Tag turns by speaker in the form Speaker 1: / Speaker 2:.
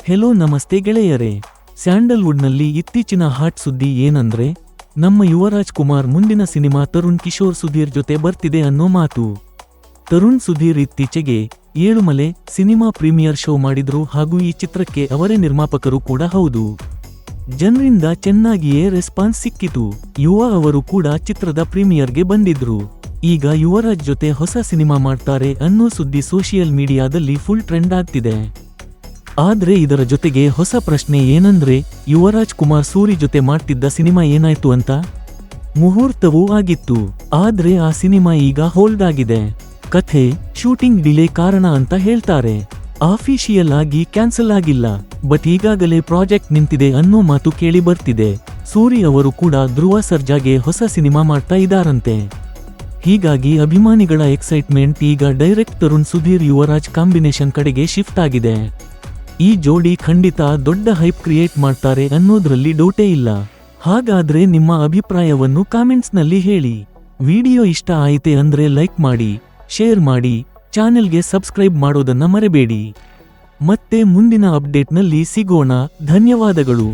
Speaker 1: Hello ನಮಸ್ತೆ ಗೆಳೆಯರೇ. ಸ್ಯಾಂಡಲ್ವುಡ್ನಲ್ಲಿ ಇತ್ತೀಚಿನ ಹಾಟ್ ಸುದ್ದಿ ಏನಂದ್ರೆ ನಮ್ಮ ಯುವರಾಜ್ ಕುಮಾರ್ ಮುಂದಿನ ಸಿನಿಮಾ ತರುಣ್ ಕಿಶೋರ್ ಸುಧೀರ್ ಜೊತೆ ಬರ್ತಿದೆ ಅನ್ನೋ ಮಾತು. ತರುಣ್ ಸುಧೀರ್ ಇತ್ತೀಚೆಗೆ ಏಳುಮಲೆ ಸಿನಿಮಾ ಪ್ರೀಮಿಯರ್ ಶೋ ಮಾಡಿದ್ರು ಹಾಗೂ ಈ ಚಿತ್ರಕ್ಕೆ ಅವರೇ ನಿರ್ಮಾಪಕರು ಕೂಡ ಹೌದು. ಜನರಿಂದ ಚೆನ್ನಾಗಿಯೇ ರೆಸ್ಪಾನ್ಸ್ ಸಿಕ್ಕಿತು. ಯುವ ಅವರು ಕೂಡ ಚಿತ್ರದ ಪ್ರೀಮಿಯರ್ಗೆ ಬಂದಿದ್ರು. ಈಗ ಯುವರಾಜ್ ಜೊತೆ ಹೊಸ ಸಿನಿಮಾ ಮಾಡ್ತಾರೆ ಅನ್ನೋ ಸುದ್ದಿ ಸೋಷಿಯಲ್ ಮೀಡಿಯಾದಲ್ಲಿ ಫುಲ್ ಟ್ರೆಂಡ್ ಆಗ್ತಿದೆ. ಆದ್ರೆ ಇದರ ಜೊತೆಗೆ ಹೊಸ ಪ್ರಶ್ನೆ ಏನಂದ್ರೆ ಯುವರಾಜ್ ಕುಮಾರ್ ಸೂರಿ ಜೊತೆ ಮಾಡ್ತಿದ್ದ ಸಿನಿಮಾ ಏನಾಯ್ತು ಅಂತ. ಮುಹೂರ್ತವೂ ಆಗಿತ್ತು, ಆದ್ರೆ ಆ ಸಿನಿಮಾ ಈಗ ಹೋಲ್ಡ್ ಆಗಿದೆ. ಕಥೆ ಶೂಟಿಂಗ್ ಡಿಲೇ ಕಾರಣ ಅಂತ ಹೇಳ್ತಾರೆ. ಆಫಿಷಿಯಲ್ ಆಗಿ ಕ್ಯಾನ್ಸಲ್ ಆಗಿಲ್ಲ, ಬಟ್ ಈಗಾಗಲೇ ಪ್ರಾಜೆಕ್ಟ್ ನಿಂತಿದೆ ಅನ್ನೋ ಮಾತು ಕೇಳಿ ಬರ್ತಿದೆ. ಸೂರಿ ಅವರು ಕೂಡ ಧ್ರುವ ಸರ್ಜಾಗೆ ಹೊಸ ಸಿನಿಮಾ ಮಾಡ್ತಾ ಇದ್ದಾರಂತೆ. ಹೀಗಾಗಿ ಅಭಿಮಾನಿಗಳ ಎಕ್ಸೈಟ್ಮೆಂಟ್ ಈಗ ಡೈರೆಕ್ಟ್ ತರುಣ್ ಸುಧೀರ್ ಯುವರಾಜ್ ಕಾಂಬಿನೇಷನ್ ಕಡೆಗೆ ಶಿಫ್ಟ್ ಆಗಿದೆ. ಈ ಜೋಡಿ ಖಂಡಿತ ದೊಡ್ಡ ಹೈಪ್ ಕ್ರಿಯೇಟ್ ಮಾಡ್ತಾರೆ ಅನ್ನೋದ್ರಲ್ಲಿ ಡೌಟೇ ಇಲ್ಲ. ಹಾಗಾದ್ರೆ ನಿಮ್ಮ ಅಭಿಪ್ರಾಯವನ್ನು ಕಾಮೆಂಟ್ಸ್ನಲ್ಲಿ ಹೇಳಿ. ವಿಡಿಯೋ ಇಷ್ಟ ಆಯಿತೆ ಅಂದ್ರೆ ಲೈಕ್ ಮಾಡಿ, ಶೇರ್ ಮಾಡಿ, ಚಾನೆಲ್ಗೆ ಸಬ್ಸ್ಕ್ರೈಬ್ ಮಾಡೋದನ್ನ ಮರೆಬೇಡಿ. ಮತ್ತೆ ಮುಂದಿನ ಅಪ್ಡೇಟ್ನಲ್ಲಿ ಸಿಗೋಣ. ಧನ್ಯವಾದಗಳು.